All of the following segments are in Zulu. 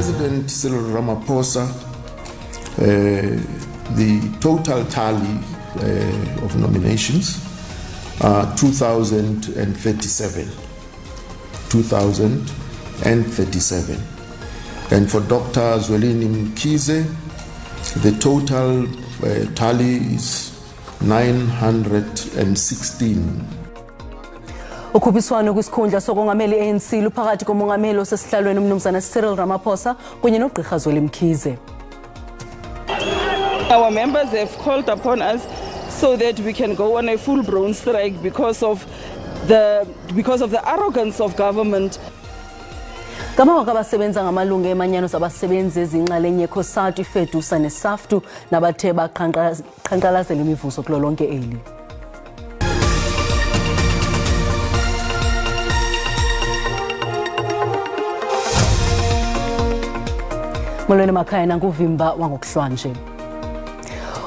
President Cyril Ramaphosa, the total tally of nominations are 2,037. 2,037. And for Dr. Zwelini Mkhize, the total tally is 916. Ukhuphiswano kwisikhundla sokongameli ANC luphakathi komongameli osesihlalweni umnumzana Cyril Ramaphosa kunye noGqirha Zwelini Mkhize. Our members have called upon us so that we can go on a full-blown strike because of the arrogance of government. Ngama wakabasebenza ngamalungu emanyano zabasebenzi ezinxalenye eCOSATU, iFEDUSA neSAFTU nabathe baqhankqalazela imivuzo kulo lonke eli. Molweni makhaya nanguvimba wangokuhlwanje.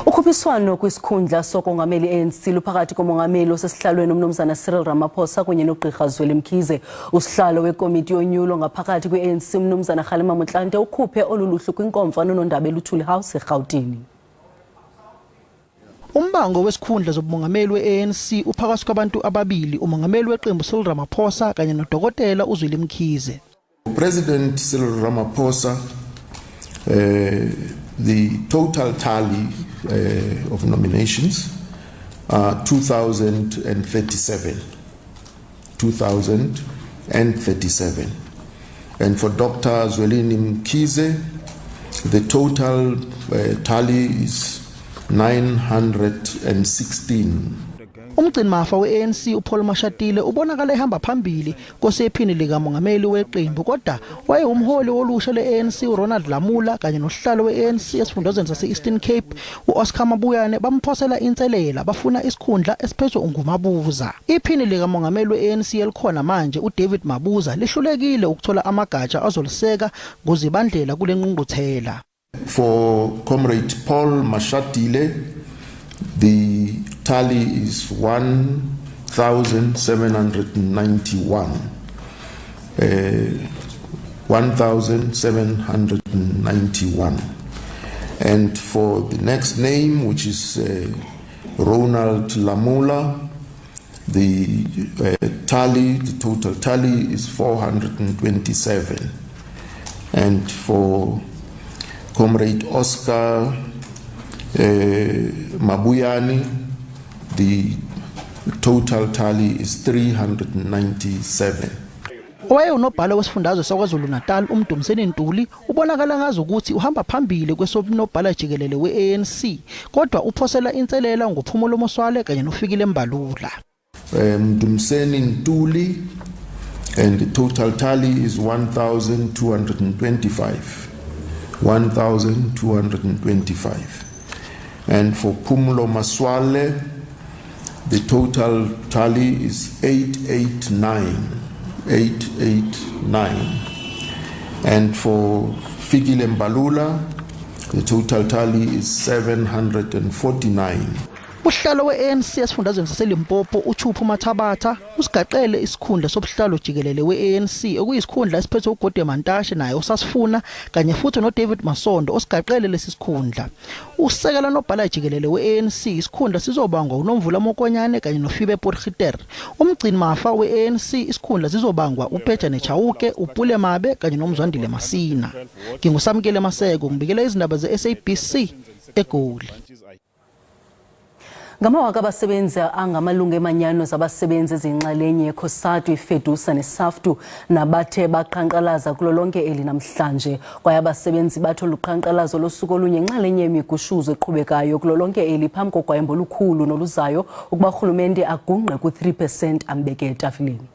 Ukhuphiswano kwisikhundla sokongameli ANC luphakathi komongameli osesihlalweni umnumzana Cyril Ramaphosa kunye noGqirha Zwelini Mkhize. Usihlalo wekomiti yonyulo ngaphakathi kwe-ANC umnumzana Kgalema Motlanthe ukhuphe oluluhlu kwinkomfa nonondaba eLuthuli House eGauteng. Umbango wesikhundla zobumongameli we-ANC uphakathi kwabantu ababili, umongameli weqembu Cyril Ramaphosa kanye noDokotela uZwelini Mkhize. President Cyril Ramaphosa, the total tally of nominations are 2,037. 2,037. And for Dr. Zwelini Mkhize, the total tally is 916. Umgcini mafa we-ANC uPaul Mashatile ubonakala ehamba phambili kosephini likamongameli weqembu, kodwa wayengumholi wolusha le-ANC uRonald Lamula kanye nohlalo we-ANC esifundazweni sase-Eastern Cape uOscar Mabuyane bamphosela inselela bafuna isikhundla esiphethwe uNgumabuza. Iphini likamongameli we-ANC elikhona manje uDavid Mabuza lihlulekile ukuthola amagatsha azoliseka ngozibandlela kule ngqungquthela. For Comrade Paul Mashatile, the tally is 1,791. 1,791. And for the next name, which is Ronald Lamula, the total tally is 427. And for Comrade Oscar Mabuyane, the total tally is 397. Unobhala wesifundazwe saKwaZulu-Natal uMdumseni Ntuli ubonakala ngazi ukuthi uhamba phambili kwesobunobhala jikelele we-ANC, kodwa uphosela inselela ngoPhumulo Moswale kanye noFikile Mbalula. Mdumseni Ntuli, and the total tally is 1,225. 1,225. And for Phumulo Moswale, the total tally is 889. 889. And for Fikile Mbalula, the total tally is 749. Uhlalo we-ANC esifundazweni saseLimpopo uChuphu Mathabatha usigaqele isikhundla sobuhlalo jikelele we-ANC okuyisikhundla esiphethwe uGode Mantashe naye osasifuna kanye futhi noDavid Masondo osigaqele lesi sikhundla. Usekela nobhala jikelele we-ANC isikhundla sizobangwa uNomvula Mokonyane kanye noFibe Potgieter. Umgcini mafa we-ANC isikhundla sizobangwa uPeja Nechauke, uPule Mabe kanye noMzwandile Masina. Ngingusamkele Maseko ngibikela izindaba ze-SABC eGoli. Ngama wakabasebenzi angamalungu emanyano zabasebenzi ezinxalenye eCOSATU, iFEDUSA neSAFTU nabathe baqhankqalaza kulo lonke eli namhlanje. Kwaye abasebenzi batho luqhankqalazo losuku olunye enxalenye yemigushuzo eqhubekayo kulo lonke eli phambi kogwayimbo olukhulu noluzayo ukuba urhulumente agungqe ku-3% ambeke etafileni.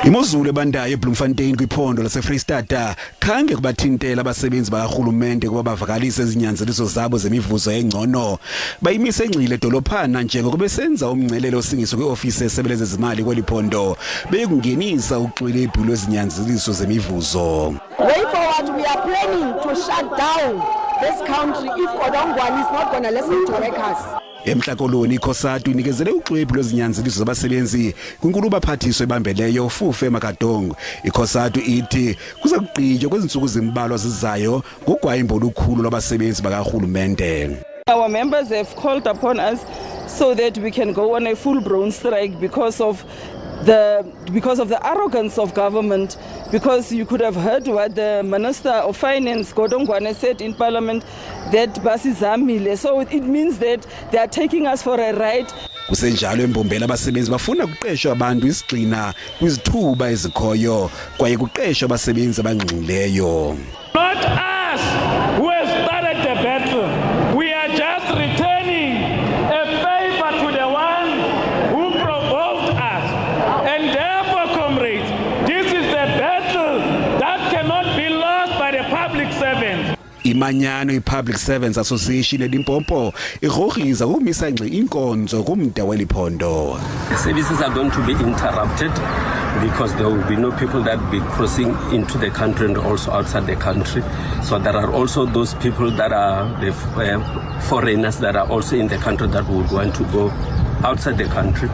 Imozulu ebandayo eBloemfontein kwiphondo laseFreystata khange kubathintela abasebenzi bakarhulumente kuba bavakalise ezinyanzeliso zabo zemivuzo engcono. Bayimise engcile edolophana njengoko besenza umngcelelo osingiso kwiofisi esebeleze izimali kweliphondo bekungenisa uxwile ibhulo ezinyanzeliso zemivuzo. Way forward, we are planning to shut down this country if Kodongwani is not going to listen to workers. Emhlakoloni ikhosatu inikezele uxwebhu lwezinyanzeliso zabasebenzi kwinkulu baphathiswa ebambeleyo uFufe Makadong. Ikhosatu ithi kuza kugqitywa kwezinsuku zimbalwa zizayo ngogwayimbo olukhulu lwabasebenzi bakarhulumente. Our members have called upon us so that we can go on a full-blown strike because of the arrogance of government, because you could have heard what the Minister of Finance, Godongwane, said in Parliament, that basizamile. So it means that they are taking us for a ride. Kusenjalo embombela abasebenzi bafuna kuqeshwa abantu isigxina kwizithuba ezikhoyo kwaye kuqeshwa abasebenzi abangqingileyo. Not us who have started the battle. We are just returning a favor to the one who provoked us. And therefore, comrades, this is the battle that cannot be lost by the public servants. Imanyano iPublic Servants Association eLimpopo igrogriza ukumisa ngxi inkonzo kumda weliphondo. Services are going to be interrupted because there will be no people that will be crossing into the country and also outside the country. So there are also those people that are the foreigners that are also in the country that would want to go outside the country.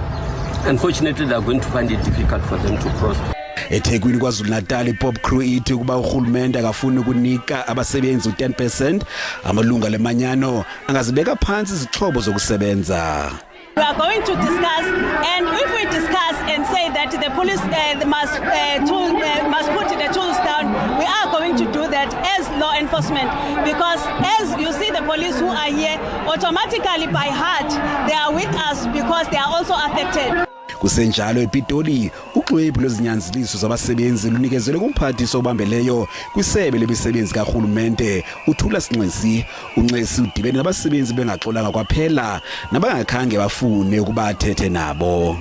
Unfortunately, they are going to find it difficult for them to cross. eThekwini KwaZulu-Natal iPop Crew ithi kuba urhulumente akafuni ukunika abasebenzi u10% amalunga lemanyano angazibeka phansi izixhobo zokusebenza. We are going to discuss, and if we discuss and say that the police must put the tools down, we are going to do that as law enforcement, because as you see the police who are here, automatically by heart, they are with us because they are also affected. Kusenjalo ePitoli uxwebhu lwezinyanzeliso zabasebenzi lunikezelwe kumphathiswa obambeleyo kwisebe lemisebenzi karhulumente uThula Sinxesi. uNxesi udibene nabasebenzi bengaxolanga kwaphela nabangakhange bafune ukuba athethe nabo.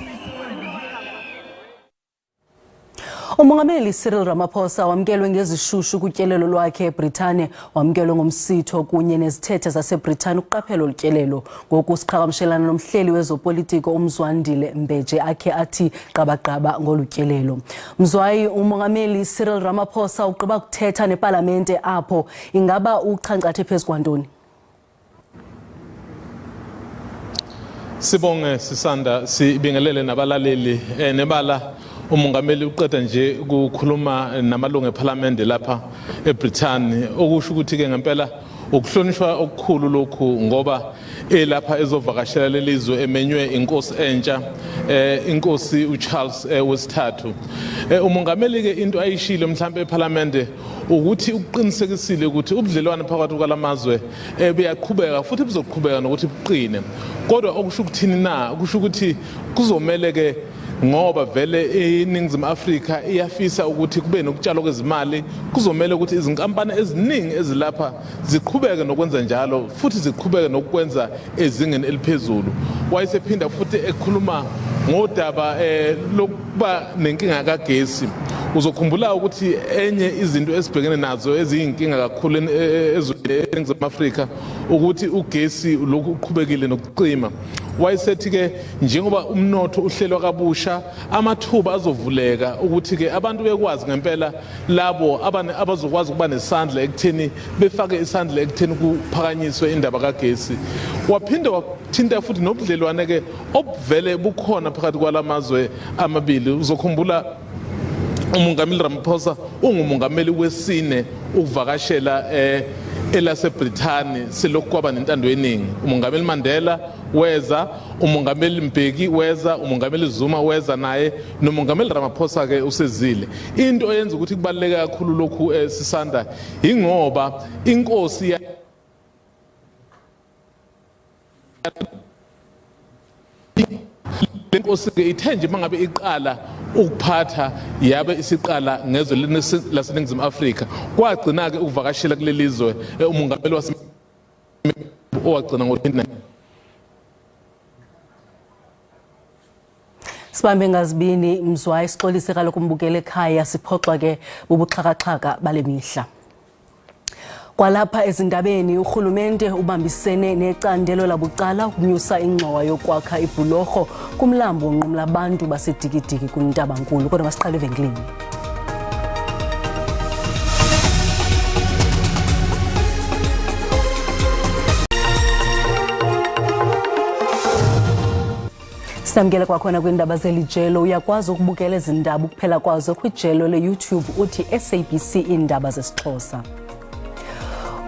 Umongameli Cyril Ramaphosa wamkelwe ngezishushu kutyelelo lwakhe eBritane, wamkelwe ngomsitho kunye nezithethe zaseBritane ukuqaphela utyelelo. Ngoku siqhagamshelana nomhleli wezopolitiko uMzwandile Mbeje akhe athi qabaqaba ngolutyelelo. Mzwayi, umongameli Cyril Ramaphosa ugqiba kuthetha nepalamente apho, ingaba uchankcathe phezu kwantoni? Sibonge sisanda sibingelele nabalaleli nebala umongameli uqeda nje ukukhuluma namalungu eParliament lapha eBritane, okusho ukuthi ke ngempela ukuhlonishwa okukhulu lokhu ngoba elapha ezovakashela lelizwe emenywe inkosi entsha, inkosi uCharles wesithathu. Umongameli ke into ayishilo mhlambe eParliament ukuthi uqinisekisile ukuthi ubudlelwano phakathi kwalamazwe buyaqhubeka futhi buzoqhubeka nokuthi buqine. Kodwa okusho ukuthini na, kusho ukuthi kuzomela ke ngoba vele iNingizimu Afrika iyafisa ukuthi kube nokutshalwa kwezimali, kuzomela ukuthi izinkampani eziningi ezilapha ziqhubeke nokwenza njalo futhi ziqhubeke nokwenza ezingeni eliphezulu. Wayesephinda futhi ekhuluma ngodaba lokuba nenkinga kagesi. Uzokhumbula ukuthi enye izinto esibhekene nazo eziyinkinga kakhulu eNingizimu Afrika ukuthi ugesi lokhu uqhubekile nokucima. Wayesethi ke njengoba umnotho uhlelwa kabusha, amathuba azovuleka ukuthi ke abantu bekwazi ngempela labo abazokwazi ukuba nesandla ekutheni befake isandla ekutheni kuphakanyiswe indaba kagesi. Waphinda wathinta futhi nobudlelwane ke obuvele bukhona phakathi kwalamazwe amabili. Uzokhumbula umongameli Ramaphosa ungumongameli wesine ukuvakashela elaseBritane selokhu kwaba nentando yeningi. Umongameli Mandela weza, umongameli Mbeki weza, umongameli Zuma weza naye, nomongameli Ramaphosa ke usezile. Into eyenza ukuthi kubaluleke kakhulu lokhu sisanda ingoba inkosi lenkosi ke ithe nje mangabe iqala ukuphatha yabe isiqala ngezwe laseNingizimu Afrika, kwagcina ke ukuvakashela kulelizwe umongameli wase owagcina ngo-2019. Sibambe ngazibini Mzwayi, sixolise kaloku umbukele ekhaya siphoxwa ke bubuxhakaxhaka bale mihla. Kwalapha ezindabeni urhulumente ubambisene necandelo labucala ukunyusa ingxowa yokwakha ibhulorho kumlambo onqumla abantu baseDikidiki kuNtabankulu. Kodwa masiqale evenkileni. Samkela kwakhona kwiindaba zelijelo uyakwazi ukubukela ezindaba ukuphela kwazo kwijelo le-YouTube uthi SABC Iindaba zesiXhosa.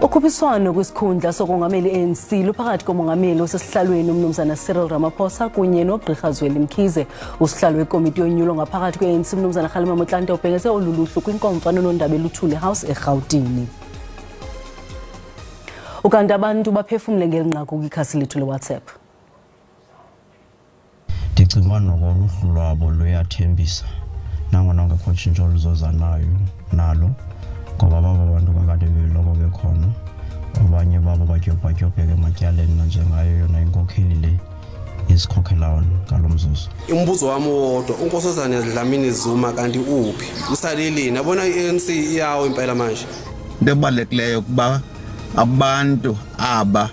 Ukhuphiswano kwisikhundla sokongameli ANC luphakathi komongameli osesihlalweni uMnumzana Cyril Ramaphosa kunye noGqirha Zweli Mkhize. Usihlalo wekomiti yonyulo ngaphakathi kwe-ANC uMnumzana Kgalema Motlanthe ubhengeze oluluhlu kwinkomfa noNondaba eLuthuli House eRhawutini. Ukanti abantu baphefumle ngelinqaku kwikhasi lethu leWhatsApp. Ndicinga nokoluhlu lwabo luyathembisa nangona ngekho tshintsho oluzoza nalo ngoba baba abantu kakade beloko bekhona abanye babo batyobhatyobheke ematyaleni nanjengayo yona inkokheli le isikhokhelayo ngalo mzuzu. Umbuzo wami wodwa uNkosazana Dlamini Zuma kanti uphi usaleleni abona iANC iyawo impela manje. Into ebalulekileyo kuba abantu aba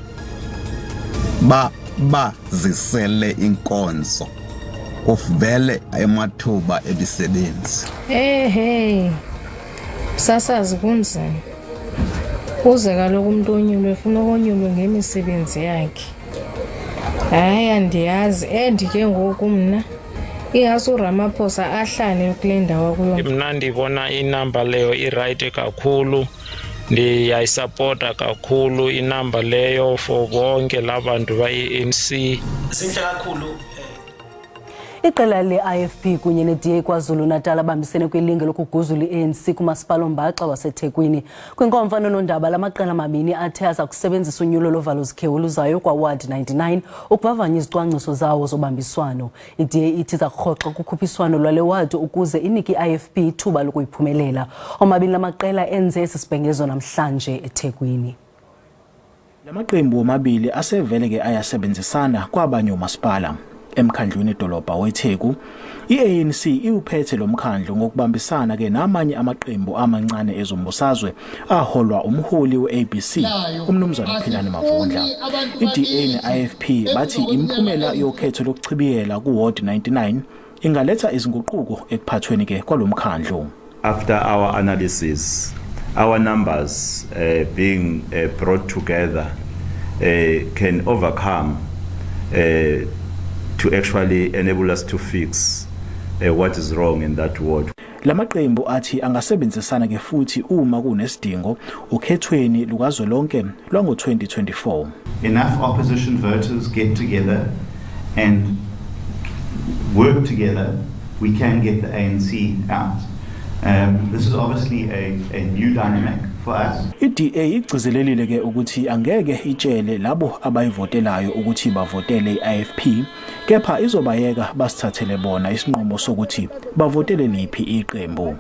bazisele inkonzo uvele emathuba ebisebenzi. Hey sasazi kunzima uze kaloku umuntu onyulwe ufuna ukonyulwe ngemisebenzi yakhe. Hayi andiyazi endike ngoku mna ingathi uRamaphosa ahlale kule ndawo kuyo. Mna ndibona inamba leyo iright kakhulu, ndiyayisupporta kakhulu inamba leyo for bonke labantu ba-ANC. Sinhle kakhulu. Iqela le-IFP kunye ne-DA KwaZulu Natal abambisene kwilinge lokuguzula i-ANC kumasipala ombaxa waseThekwini. Kwinkomfa noNondaba lamaqela amabini athe aza kusebenzisa unyulo lovalo-zikhewu oluzayo kwa-Ward 99 ukuvavanya izicwangciso zawo zobambiswano. I-DA ithi iza kurhoxa kukhuphiswano lwale wadi ukuze inike i-IFP ithuba lokuyiphumelela. Omabini lamaqela enze esi sibhengezo namhlanje eThekwini. Lamaqembu omabili asevele ke ayasebenzisana kwabanye umasipala. Emkhandlwini edolobha weTheku iANC iwuphethe lo mkhandlu ngokubambisana ke namanye amaqembu amancane ezombusazwe aholwa umholi weABC uMnumzana Philani Mavundla. iDA neIFP bathi imiphumela yokhetho lokuchibiyela kuWard 99 ingaletha izinguquko ekuphathweni ke kwalomkhandlu. After our analysis, our numbers being brought together can overcome to actually enable us to fix what is wrong in that ward. Lamaqembu athi angasebenzisana ke futhi uma kunesidingo ukhethweni lukazwelonke lwango-2024. Enough opposition voters get together and work together, we can get the ANC out. This is obviously a new dynamic for us. iDA igcizelelile ke ukuthi angeke itshele labo abayivotelayo ukuthi bavotele iIFP, kepha izobayeka basithathele bona isinqumo sokuthi bavotele liphi iqembu.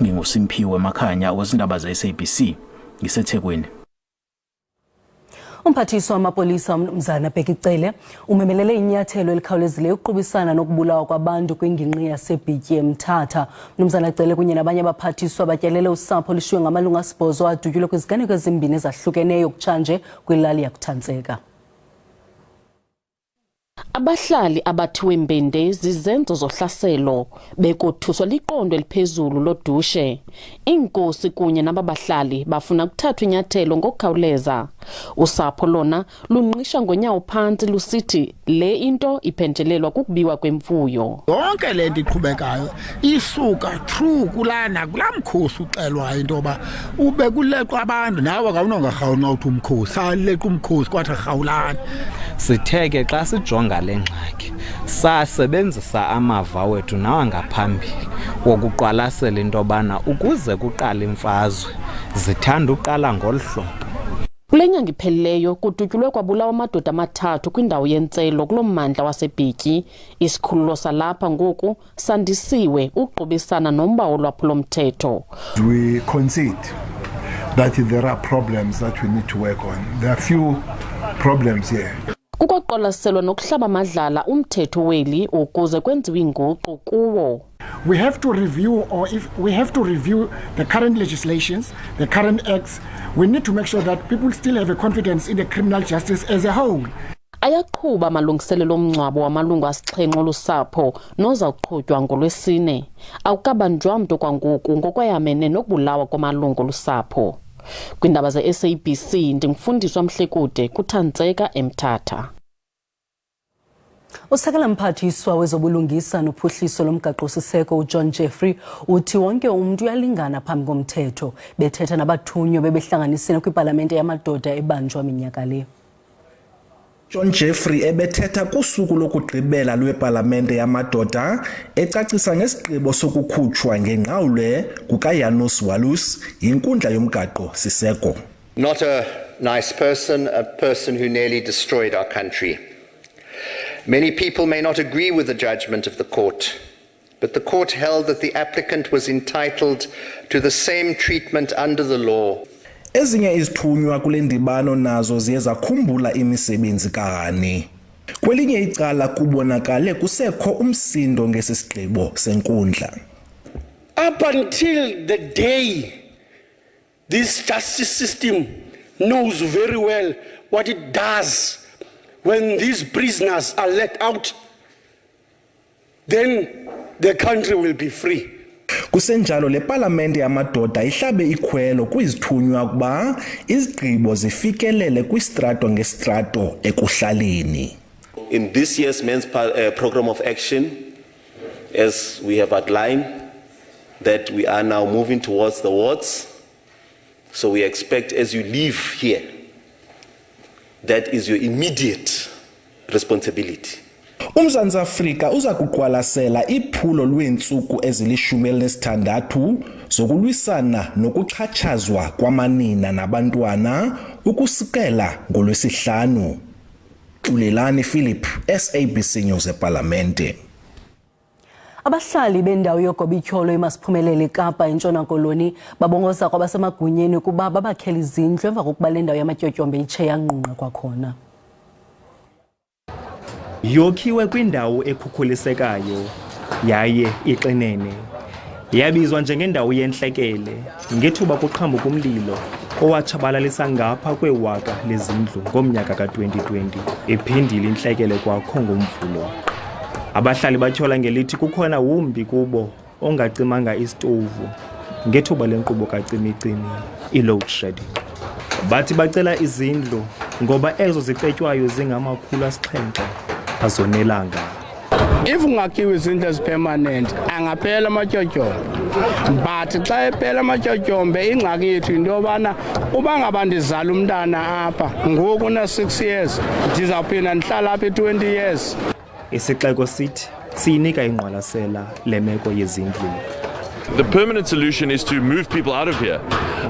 NginguSimphiwe Makhanya wezindaba zeSABC ngiseThekwini. Umphathiswa wamapolisa uMnumzana Bhekicele umemelele inyathelo elikhawulezileyo ukuqubisana nokubulawa kwabantu kwingingqi yaseBhityi eMthatha. uMnumzana Cele kunye nabanye abaphathiswa batyelele usapho lishiywe ngamalungu asibhozo adutyulwe kwiziganeko ezimbini ezahlukeneyo kutshanje kwilali yakuThantseka. Abahlali abathiwe Mbende zizenzo zohlaselo bekothuswa liqondo eliphezulu lodushe. Inkosi kunye nababahlali bafuna ukuthathwa inyathelo ngokukhawuleza. Usapho lona lunqisha ngonyawo phansi lusithi le into iphenjelelwa kukubiwa kwemfuyo. Yonke le nto iqhubekayo isuka true kulana kulamkhosi uxelwa into ba ube kuleqwa abantu nawe akawunongarhawuna uthi umkhosi aleqa umkhosi kwathi rhawulana. Sitheke xa sijonga lengxaki sasebenzisa amava wethu nawangaphambili wokuqwalasela into bana ukuze kuqala imfazwe zithanda uqala ngolhlobo. Kule nyanga iphelileyo kudutyulwe kwabulawa amadoda amathathu kwindawo yentselo kulo mmandla waseBhityi. Isikhululo salapha ngoku sandisiwe uqubisana nomba wolwaphulo-mthetho. We concede that there are problems that we need to work on. There are few problems here. Kukoqwalaselwa nokuhlaba amadlala umthetho weli ukuze kwenziwe inguqu kuwo. We have to review, or if we have to review the current legislations, the current acts, we need to make sure that people still have a confidence in the criminal justice as a whole. Ayaqhuba amalungiselelo omngcwabo wamalungu asixhenxe olusapho noza kuqhutywa ngoLwesine. Awukabanjwa mntu kwangoku ngokwayamene nokubulawa kwamalungu olusapho. Kwindaba ze-SABC ndingumfundiswa Mhlekude kuThantseka eMthatha. Usekela mphathiswa wezobulungisa nophuhliso lomgaqo-siseko uJohn Jeffrey uthi wonke umuntu uyalingana phambi komthetho. Bethetha nabathunywa bebehlanganisene kwipalamente yamadoda ebanjwa minyaka le. John Jeffrey ebethetha kusuku lokugqibela lwepalamente yamadoda ecacisa ngesigqibo sokukhutshwa ngenqawule kukaYanus Walus yinkundla yomgaqo-siseko. Not a nice person, a person who nearly destroyed our country. Many people may not agree with the judgment of the court, but the court held that the applicant was entitled to the same treatment under the law. Ezinye izithunywa kule ndibano nazo ziye zakhumbula imisebenzi kahani. Kwelinye icala kubonakale kusekho umsindo ngesisigqibo senkundla. Up until the day this justice system knows very well what it does when these prisoners are let out, then the country will be free. Kusenjalo le palamente yamadoda ihlabe ikhwelo kwizithunywa kuba izigqibo zifikelele kwistrato ngestrato ekuhlaleni. In this year's men's program of action, as we have outlined, that we are now moving towards the wards. So we expect as you leave here, that is your immediate responsibility. UMzantsi Afrika uza kuqwalasela iphulo lweentsuku ezili-16 zokulwisana nokuxhatshazwa kwamanina nabantwana ukusukela ngoLwesihlanu. Xulelani Philip, SABC News ePalamente. Abahlali bendawo yogobityholo eMasiphumelele eKapa eNtshona Koloni babongoza kwabasemagunyeni kuba babakhela izindlu emva kokuba le ndawo yamatyotyombe itshe yanqunqa kwakhona. Yokhiwe kwindawo ekhukhulisekayo yaye ixinene. Yabizwa njengendawo yentlekele ngethuba kuqhambuka umlilo owatshabalalisa ngapha kwewaka lezindlu ngomnyaka ka-2020 ephindile intlekele kwakho ngomvulo. Abahlali batyhola ngelithi kukhona wumbi kubo ongacimanga isitovu ngethuba lenkqubo kacimicimi i-load shedding. Bathi bacela izindlu ngoba ezo zicetywayo zingama-700 azonelanga. If ungakhiwe izindlu ezipermanent angaphela amatyotyombe, but xa ephela amatyotyombe ingxaki yethu into yobana uba ngaba ndizala umntana apha ngoku una-6 years ndizawuphinda ndihlala apha i-20 years. Isixeko sithi siyinika ingqwalasela le meko yezindlu. The permanent solution is to move people out of here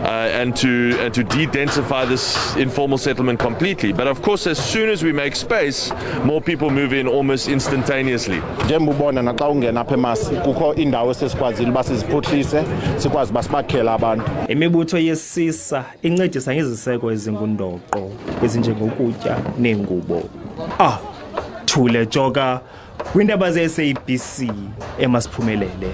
and to de-densify this informal settlement completely. But of course, as soon as we make space, more people move in almost instantaneously. Njengobona naxa ungena apha eMasi kukho indawo esesikwazile uba siziphuhlise sikwazi uba sibakhele abantu. Imibutho yesisa incedisa ngeziseko ezingundoqo ezinjengokutya neengubo. Thule Joka kwindaba ze-SABC eMasiphumelele.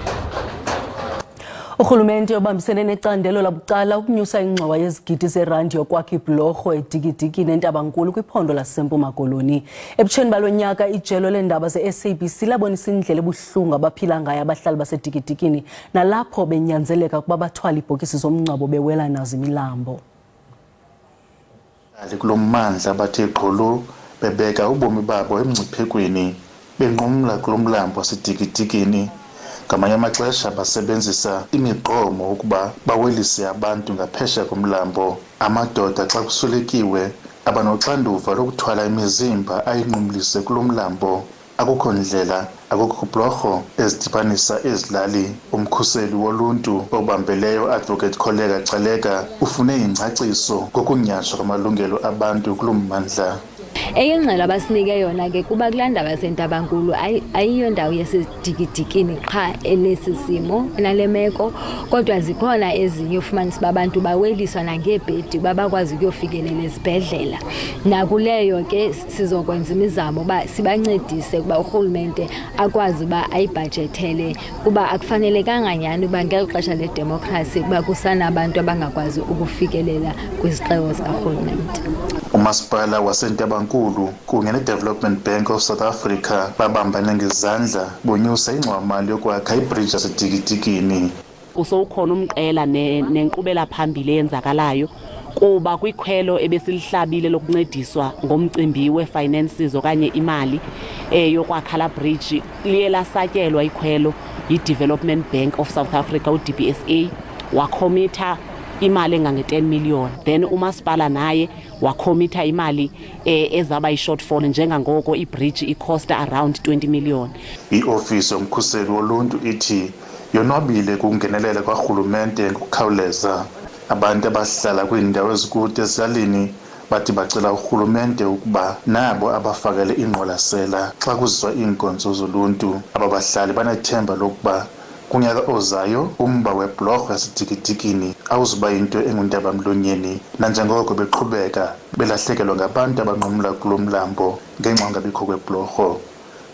Urhulumente obambisene necandelo labucala ukunyusa ingxowa yezigidi zerandi yokwakha ibhlorho eDikidikini eNtabankulu kwiphondo laseMpuma Koloni. Ebutsheni balo nyaka ijelo leendaba ze-SABC labonisa indlela ebuhlungu abaphila ngayo abahlali baseDikidikini nalapho benyanzeleka ukuba bathwala ibhokisi zomngcwabo bewela nazo imilambo. Kulo mmandla bathe gqolo bebeka ubomi babo emngciphekweni benqumla kulo mlambo waseDikidikini. Ngamanye amaxesha basebenzisa imiqomo ukuba bawelise abantu ngaphesha komlambo. Amadoda xa kuswelekiwe abanoxanduva lokuthwala imizimba ayinqumlise kulo mlambo. Akukho ndlela, akukho bhlorho ezidibanisa ezilali. Umkhuseli woluntu obambeleyo Advocate Koleka Xaleka ufune ingcaciso ngokunyhashwa kwamalungelo abantu kulo mmandla. Eyengxelo abasinike yona ke kuba kulaa ndawo yaseNtabankulu ayiyo ndawo yaseDikidikini qha enesi simo nale meko, kodwa zikhona ezinye ufumanisa abantu baweliswa nangeebhedi babakwazi ukuyofikelela ezibhedlela. Nakuleyo ke sizokwenza imizamo uba sibancedise ukuba urhulumente akwazi uba ayibhajethele kuba akufanelekanga nyhani uba ngeli xesha ledemokhrasi kuba kusanabantu abangakwazi ukufikelela kwizixeko zikarhulumente. Umasipala waseNtabankulu kunye neDevelopment Bank of South Africa babambane ngezandla bonyusa ingxowa-mali yokwakha ibridge yaseDikidikini. Usowukhona umqela nenkqubela phambili eyenzakalayo kuba kwikhwelo ebesilihlabile lokuncediswa ngomcimbi we-finances okanye imali yokwakha la bridge liye lasatyelwa ikhwelo yi-Development Bank of South Africa, u-DBSA, wakhomitha imali engange-10 million. Then umasipala naye wakhomitha imali ezaba yi-shortfall njengangoko i-bridge ikhosta around 20 million. I-ofisi yomkhuseli woluntu ithi yonwabile kungenelela kwarhulumente ngokukhawuleza. Abantu abahlala kwiindawo ezikude ezilalini bathi bacela urhulumente ukuba nabo abafakele ingqwalasela xa kuziswa iinkonzo zoluntu. Aba bahlali banethemba lokuba kunyaka ozayo umba webhlorho yaseDikidikini awuzuba yinto engundaba-mlonyeni, nanjengoko beqhubeka belahlekelwa ngabantu abanqumla kulo mlambo ngenxa yongabikho kwebhlorho.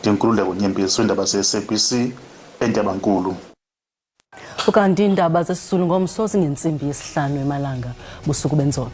Ndinkululeko Nyembezi, iindaba ze-SABC, eNtabankulu. Ukanti iindaba zesisulu ngomso zingentsimbi yesihlanu emalanga busuku benzolo.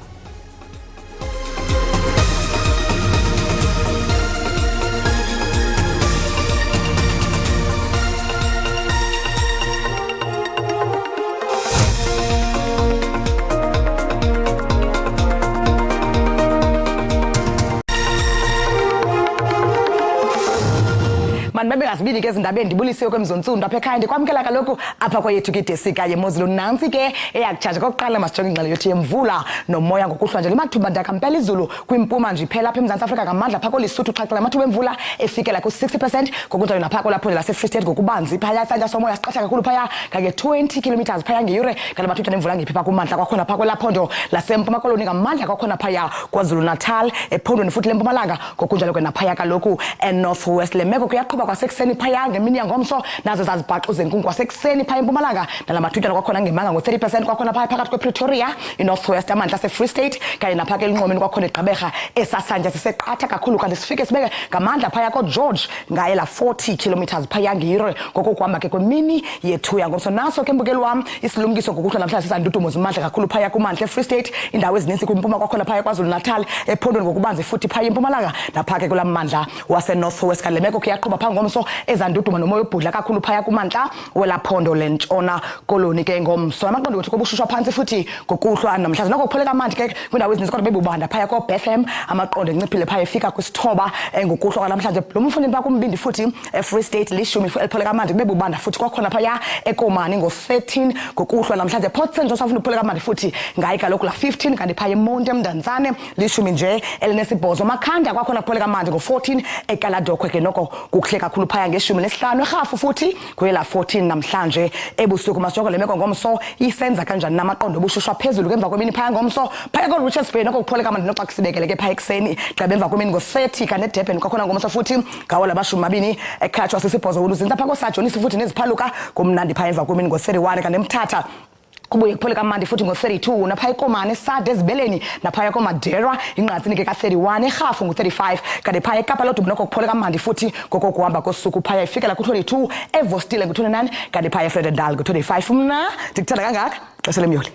Babe ngasibili ke ezindabeni ndibulisiwe kwemzontsundu apha ekhaya ndikwamkela kaloku apha kwethu kidesika yemozulu nansi ke eyakutshaja kokuqala masijonge ingxelo yethu yemvula nomoya ngokuhlwa nje limathuba ndakampela izulu kwimpuma nje iphela apha eMzantsi Afrika ngamandla phaa koLesotho xhaxhela amathuba emvula efikela ku-60% ngokunjalo naphaa kolaphondo lase-Free State ngokubanzi phaya isantya somoya siqatha kakhulu phaya kange-20 kilometers phaya ngeyure kanti amathutyana emvula ngephi phaa kumantla kwakhona phaa kwelaphondo lasempuma koloni ngamandla kwakhona phaya KwaZulu Natal ephondweni futhi lempumalanga ngokunjalo ke naphaya kaloku eNorth West le meko kuyaqhuba kwasekuseni phaya ngemini yangomso nazo zazibhaxu zenkuni kwasekuseni phaya empumalanga nalamathutyana kwakhona ngemanga ngo-30% kwakhona phaya phakathi kwePretoria iNorth West amantla ase-Free State kanye napha ke elinqomeni kwakhona eGqeberha esasantya siseqatha kakhulu kanti sifike sibeke ngamandla phaya koGeorge ngaye la 40 kilometers phaya ngeyure ngokuhamba ke kwemini yethu yangomso. Naso ke mbukeli wam isilumkiso ngokuhlwa namhlanje sizandudumo zimandla kakhulu phaya kumantla eFree State indawo ezininzi kwimpuma kwakhona phaya KwaZulu Natal ephondweni ngokubanzi futhi phaya empumalanga napha ke kulamandla wase-North West kanti le meko kuyaqhuba phaa ngomso ezanduduma nomoya obhudla kakhulu phaya kumantla welaphondo lentshona koloni ke ngomso. Amaqondo wethu kobushushu phansi futhi ngokuhlwa namhlanje noko kupholeka amanzi ke kwindawo ezininzi kodwa bebubanda phaya koBethlehem amaqondo enciphile phaya efika kwisithoba ngokuhlwa namhlanje lo mfundini phaa kumbindi futhi eFree State lishumi elipholeka amanzi bebubanda futhi kwakhona phaya eKomani ngo-13 ngokuhlwa namhlanje Port St Joseph upholeka amanzi futhi ngayi kaloku la 15 kanti phaya eMonti eMdantsane lishumi nje elinesibhozo Makhanda kwakhona kupholeka amanzi ngo-14 eKaladokhwe ke noko kuhle kakhulu phaya ngeshumi nesihlanu eRhafu futhi kuyela 14 namhlanje ebusuku masijonge le meko ngomso isenza kanjani namaqondo obushushu phezulu kemva kwemini phaya ngomso phaya koRichards Bay noko kupholeka amanzi noxa kusibekele ke phaya ekuseni gqiba emva kwemini ngo-30 kanti eDurban kwakhona ngomso futhi ngawo labashumi abini ekhatshwa sisibhozo uluzinza phaa koSajonisi futhi neziphaluka kumnandi phaya emva kwemini ngo-31 kanti eMthatha kubuye kupholeka amandi futhi ngo-32 naphaya eKomani eSade ezibeleni naphaya koMadera inqatsini ke ka-31 eRhafu ngo-35 kanti phaya eKapa Lodumbu noko kupholeka amandi futhi ngokokuhamba kosuku phaya ifikela ku-22 eVostile ngo-29 kanti phaya eFredendal ngo-25 mna ndikuthanda kangaka xesha lemyoli.